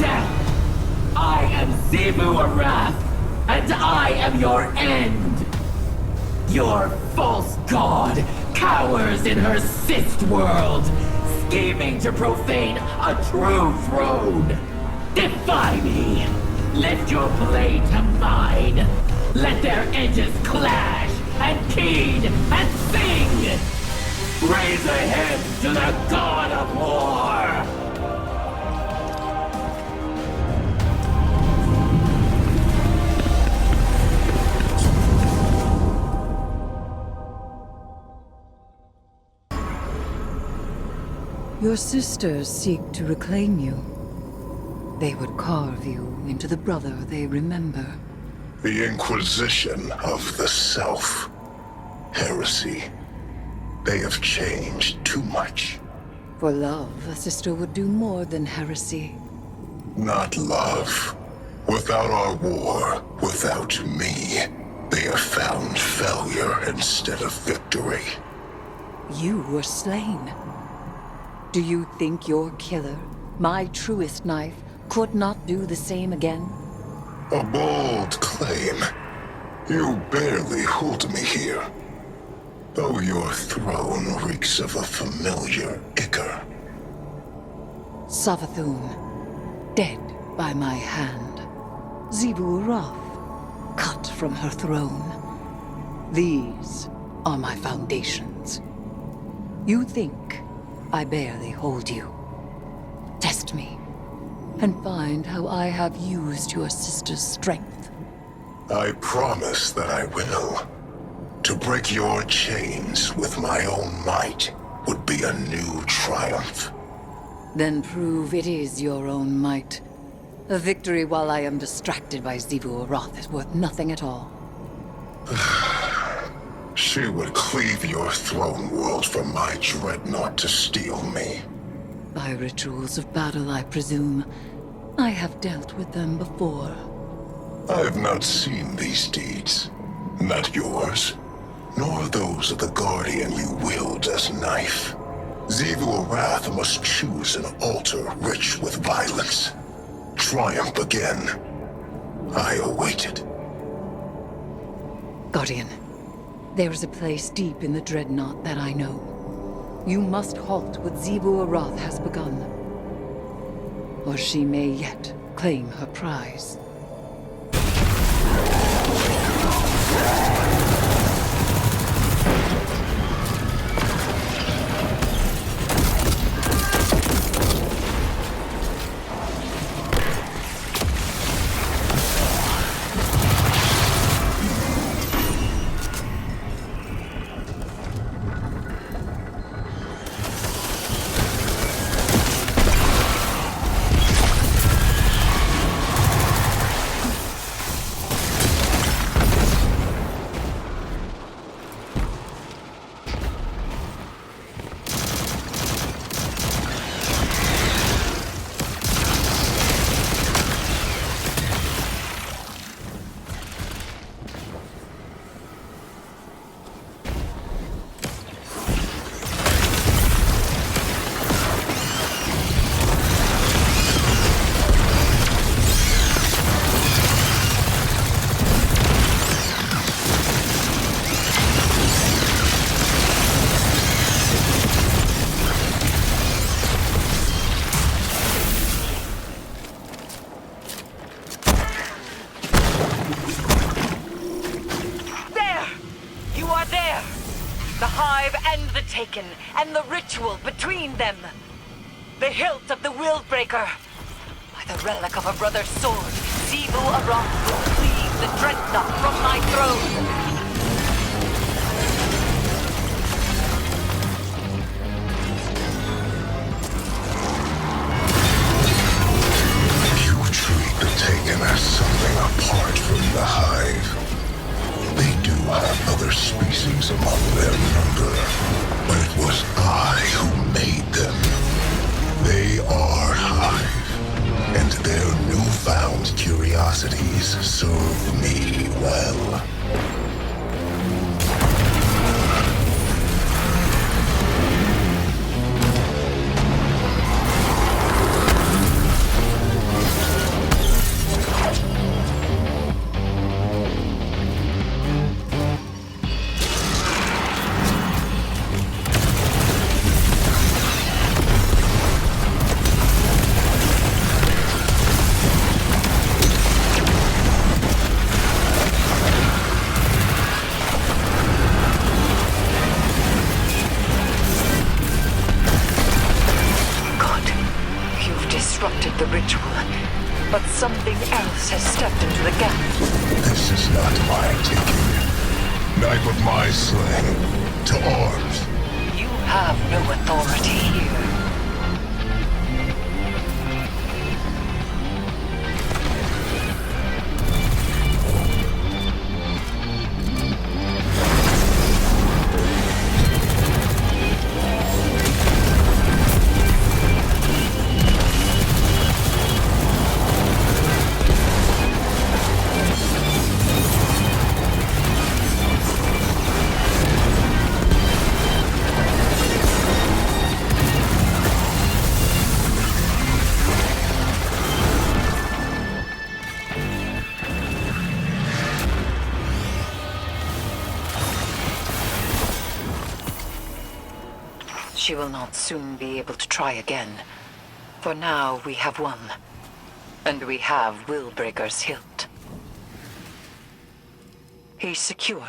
death! I am Zivu Arath, and I am your end! Your false god cowers in her cyst world, scheming to profane a true throne! Defy me! Lift your blade to mine! Let their edges clash, and keen, and sing! Raise a hymn to the god of war! Your sisters seek to reclaim you. They would carve you into the brother they remember. The Inquisition of the Self. Heresy. They have changed too much. For love, a sister would do more than heresy. Not love. Without our war, without me, they have found failure instead of victory. You were slain. Do you think your killer, my truest knife, could not do the same again? A bold claim. You barely hold me here. Though your throne reeks of a familiar ichor. Savathun, dead by my hand. Zivu Arath, cut from her throne. These are my foundations. You think I barely hold you. Test me, and find how I have used your sister's strength. I promise that I will. To break your chains with my own might would be a new triumph. Then prove it is your own might. A victory while I am distracted by Zivu Arath is worth nothing at all. She would cleave your throne world from my dreadnought to steal me. By rituals of battle, I presume. I have dealt with them before. I have not seen these deeds. Not yours, nor those of the Guardian you wield as knife. Zivu Arath must choose an altar rich with violence. Triumph again. I await it. Guardian, there is a place deep in the Dreadnought that I know. You must halt what Zivu Arath has begun. Or she may yet claim her prize. Taken, and the ritual between them. The hilt of the Willbreaker. By the relic of a brother's sword, Zivu Arath will cleave the Dreadnought from my throne. You treat the Taken as something apart from the Hive. They do have other species among their number, but it was I who made them. They are Hive, and their newfound curiosities serve me well. But something else has stepped into the gap. This is not my taking. Knife of my slaying. To arms. You have no authority here. She will not soon be able to try again. For now, we have won. And we have Willbreaker's hilt. He's secure,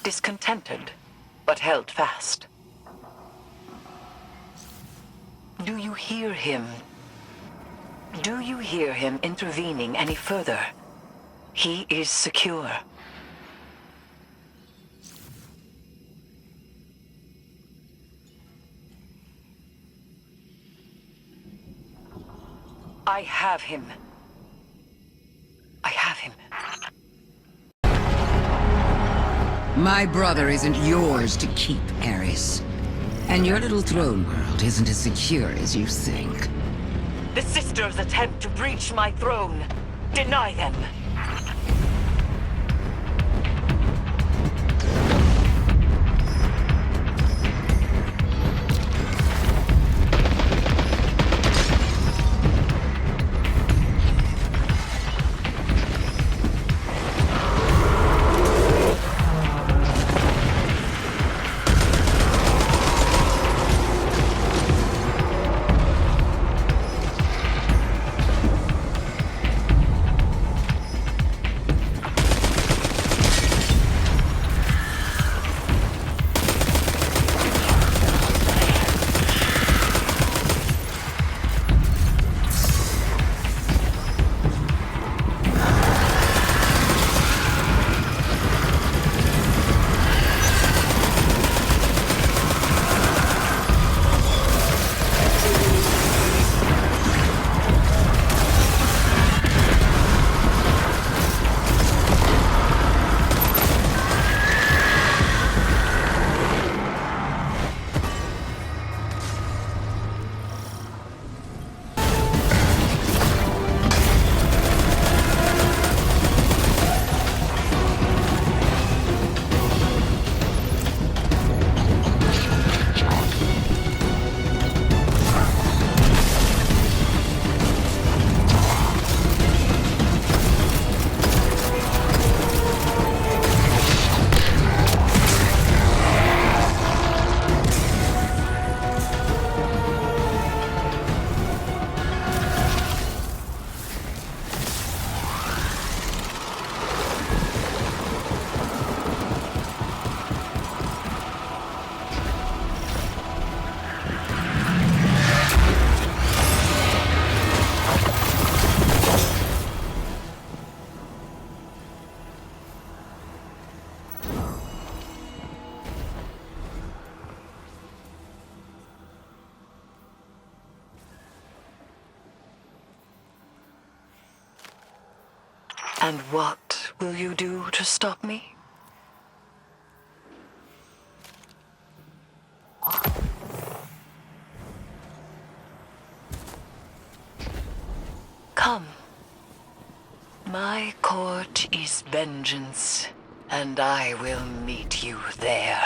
discontented, but held fast. Do you hear him? Do you hear him intervening any further? He is secure. I have him. I have him. My brother isn't yours to keep, Eris. And your little throne world isn't as secure as you think. The sisters attempt to breach my throne. Deny them. And what will you do to stop me? Come. My court is vengeance, and I will meet you there.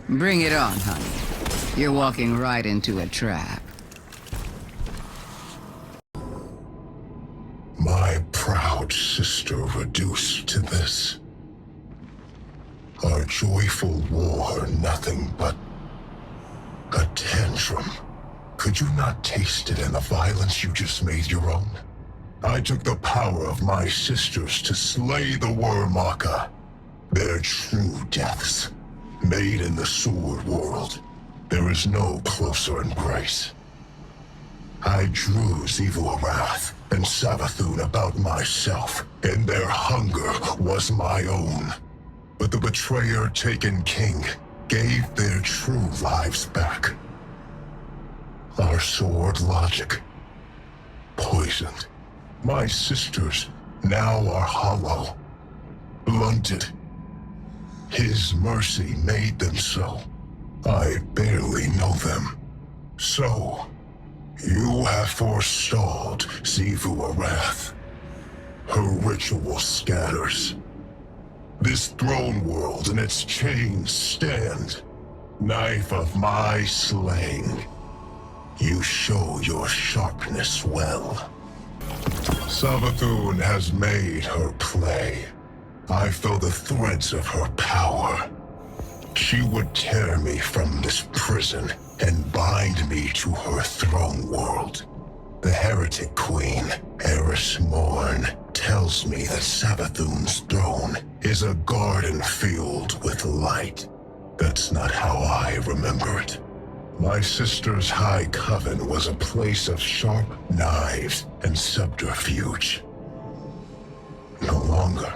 Bring it on, honey. You're walking right into a trap. My proud sister reduced to this. Our joyful war nothing but a tantrum. Could you not taste it in the violence you just made your own? I took the power of my sisters to slay the Wormaka. Their true deaths, made in the sword world. There is no closer embrace. I drew Xivu Arath and Savathun about myself, and their hunger was my own. But the betrayer-taken king gave their true lives back. Our sword logic, poisoned. My sisters now are hollow, blunted. His mercy made them so. I barely know them. So, you have forestalled Xivu Arath. Her ritual scatters. This throne world and its chains stand. Knife of my slaying. You show your sharpness well. Savathun has made her play. I feel the threads of her power. She would tear me from this prison and bind me to her throne world. The heretic queen, Eris Morn, tells me that Savathun's throne is a garden filled with light. That's not how I remember it. My sister's high coven was a place of sharp knives and subterfuge. No longer.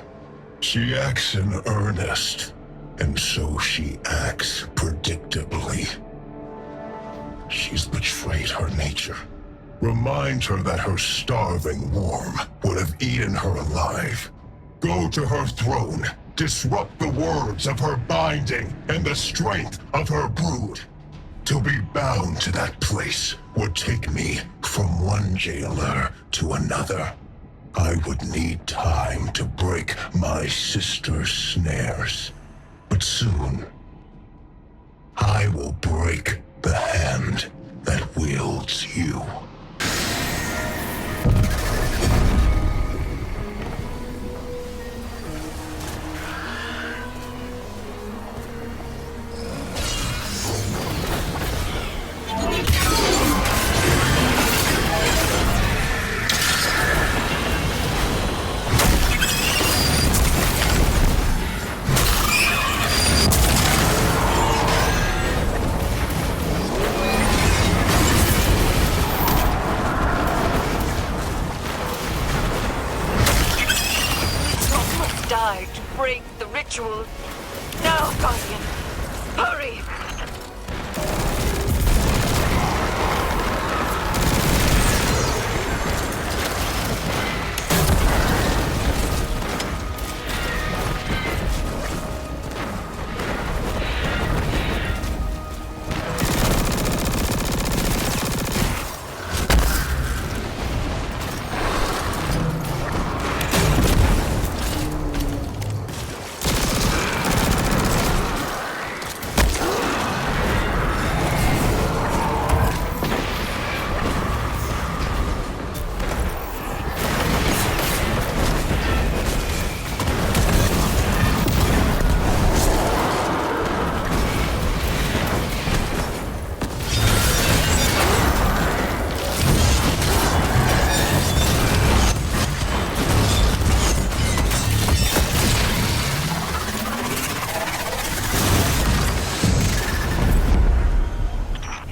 She acts in earnest, and so she acts predictably. She's betrayed her nature. Remind her that her starving worm would have eaten her alive. Go to her throne, disrupt the words of her binding and the strength of her brood. To be bound to that place would take me from one jailer to another. I would need time to break my sister's snares. But soon, I will break the hand that wields you. Die to break the ritual. Now, Guardian, hurry!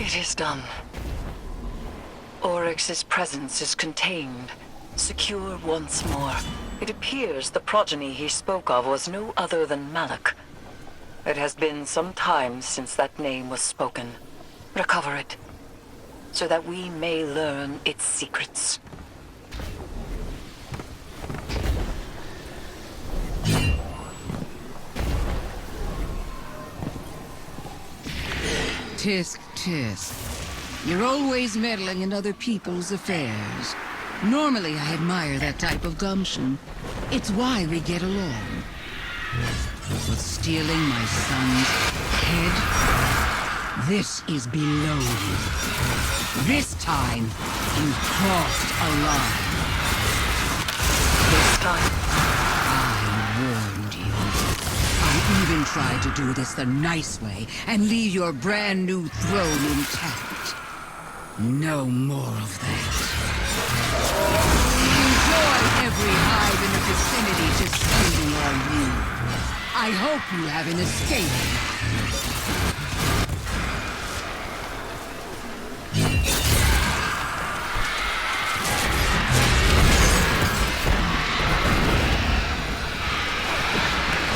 It is done. Oryx's presence is contained, secure once more. It appears the progeny he spoke of was no other than Malak. It has been some time since that name was spoken. Recover it, so that we may learn its secrets. Tisk, tisk. You're always meddling in other people's affairs. Normally, I admire that type of gumption. It's why we get along. For stealing my son's head? This is below you. This time, you crossed a line. This time, I warned you. I even tried to do this the nice way and leave your brand new throne intact. No more of that. Enjoy every hive in the vicinity to see on you. I hope you have an escape.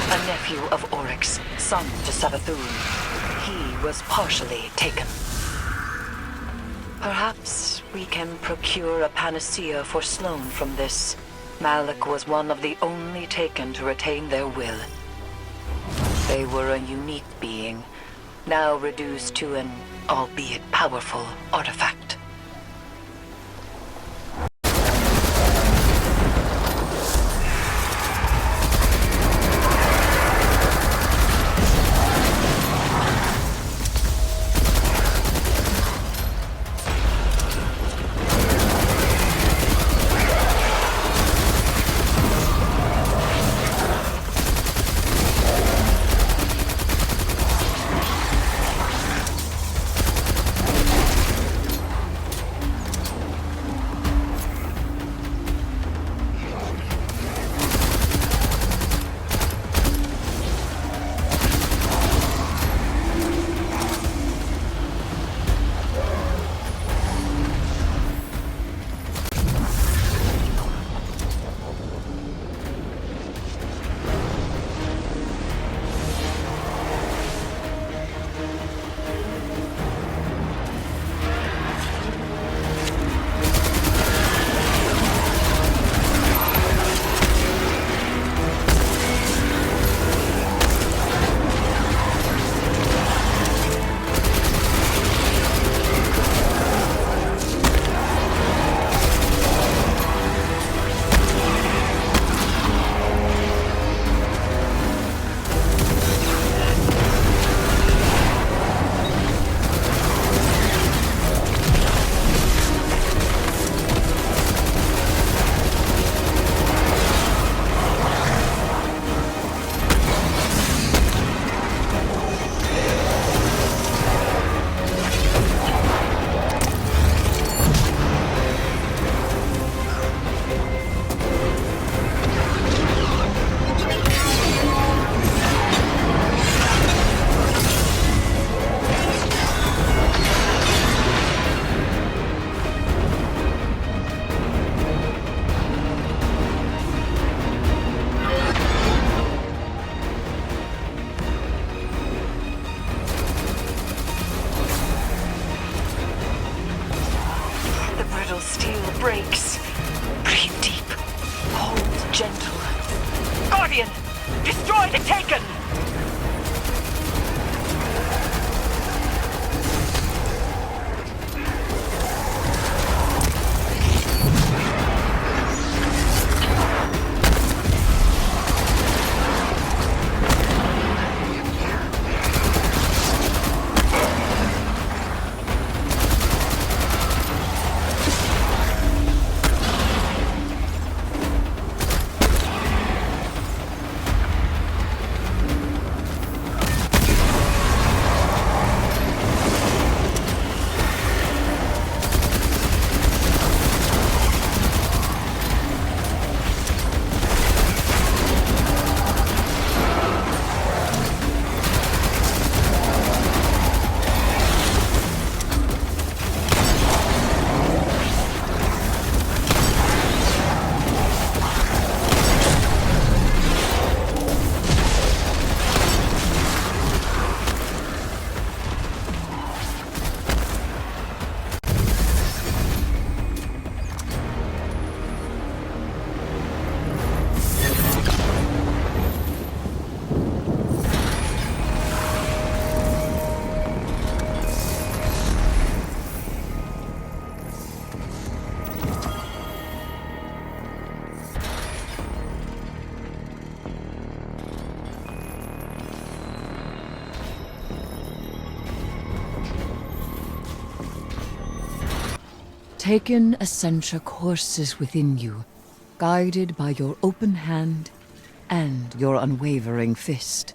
a nephew of Oryx, son to Savathun. He was partially taken. Perhaps we can procure a panacea for Sloane from this. Malik was one of the only taken to retain their will. They were a unique being, now reduced to an, albeit powerful, artifact. Steel breaks. Breathe deep. Hold gentle. Guardian! Destroy the Taken! Taken Essentia courses within you, guided by your open hand and your unwavering fist.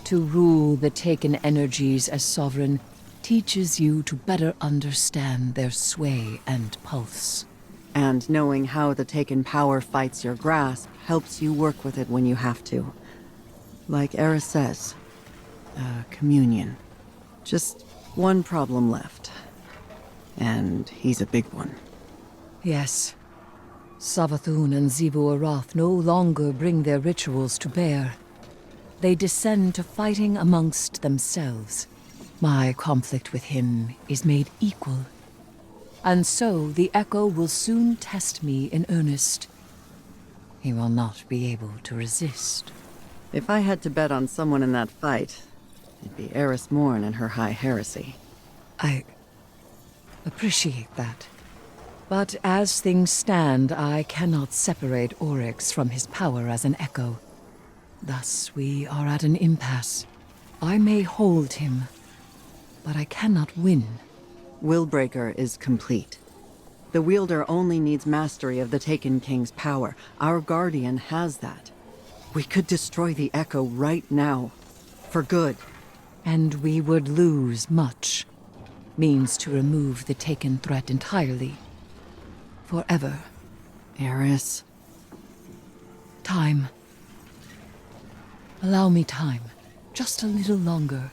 To rule the Taken energies as sovereign teaches you to better understand their sway and pulse. And knowing how the Taken power fights your grasp helps you work with it when you have to. Like Eris says, communion. Just one problem left. And he's a big one. Yes. Savathun and Xivu Arath no longer bring their rituals to bear. They descend to fighting amongst themselves. My conflict with him is made equal. And so the Echo will soon test me in earnest. He will not be able to resist. If I had to bet on someone in that fight, it'd be Eris Morn and her high heresy. I appreciate that. But as things stand, I cannot separate Oryx from his power as an Echo. Thus, we are at an impasse. I may hold him, but I cannot win. Willbreaker is complete. The wielder only needs mastery of the Taken King's power. Our Guardian has that. We could destroy the Echo right now. For good. And we would lose much. Means to remove the Taken threat entirely. Forever. Eris. Time. Allow me time. Just a little longer.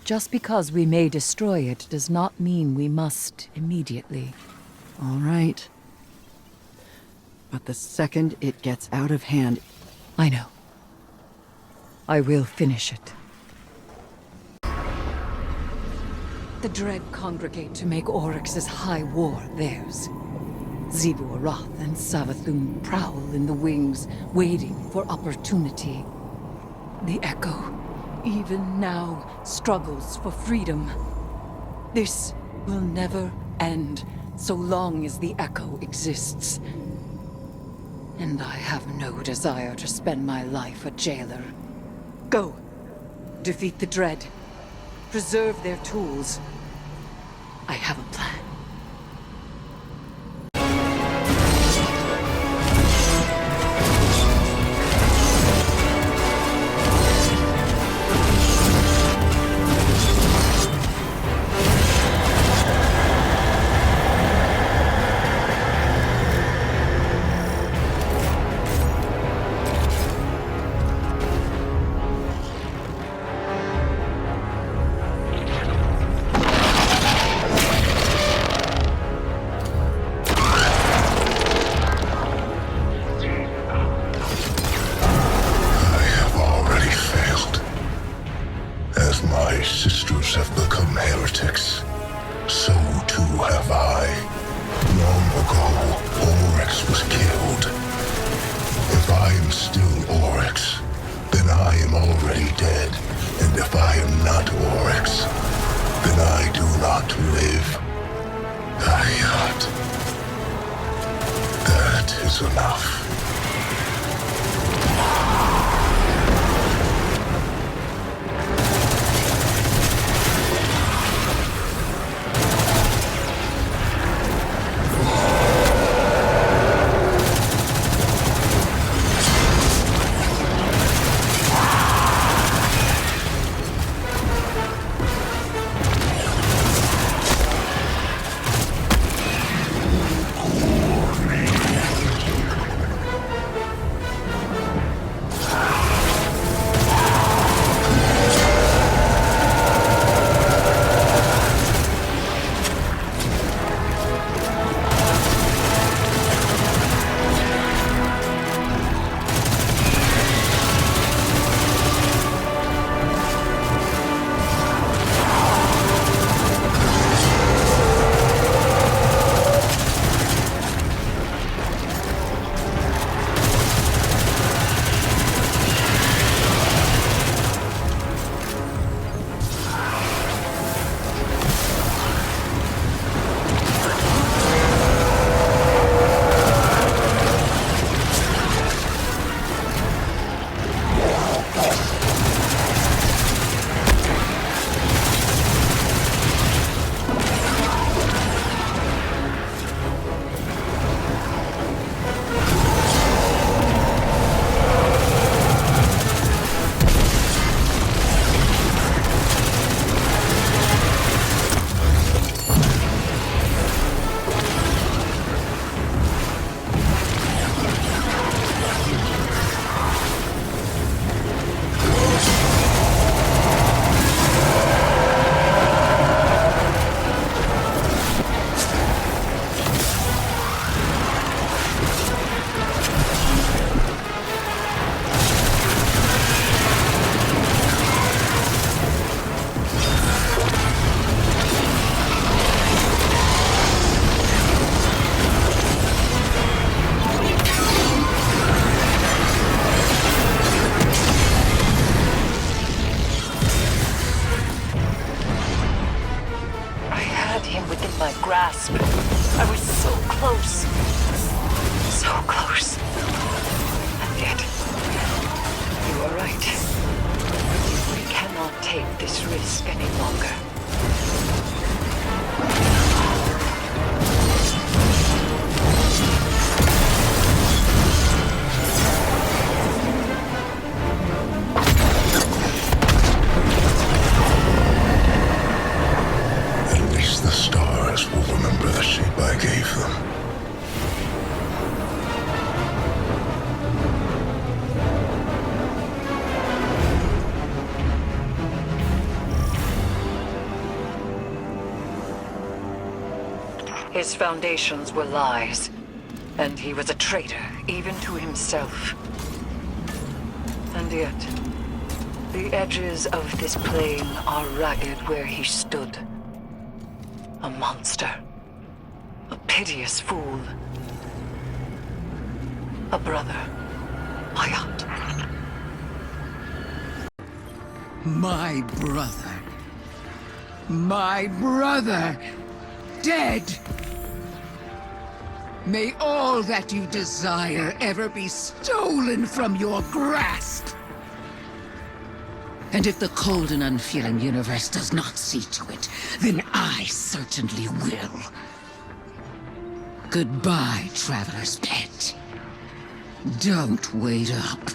Just because we may destroy it does not mean we must immediately. All right. But the second it gets out of hand... I know. I will finish it. The Dread congregate to make Oryx's high war theirs. Xivu Arath and Savathun prowl in the wings, waiting for opportunity. The Echo, even now, struggles for freedom. This will never end so long as the Echo exists. And I have no desire to spend my life a jailer. Go. Defeat the Dread. Preserve their tools. I have a plan. risk any longer. At least the stars will remember the shape I gave them. His foundations were lies, and he was a traitor even to himself. And yet, the edges of this plane are ragged where he stood. A monster. A piteous fool. A brother. Hayat. My brother. My brother. Dead. May all that you desire ever be stolen from your grasp. And if the cold and unfeeling universe does not see to it, then I certainly will. Goodbye, traveler's pet. Don't wait up.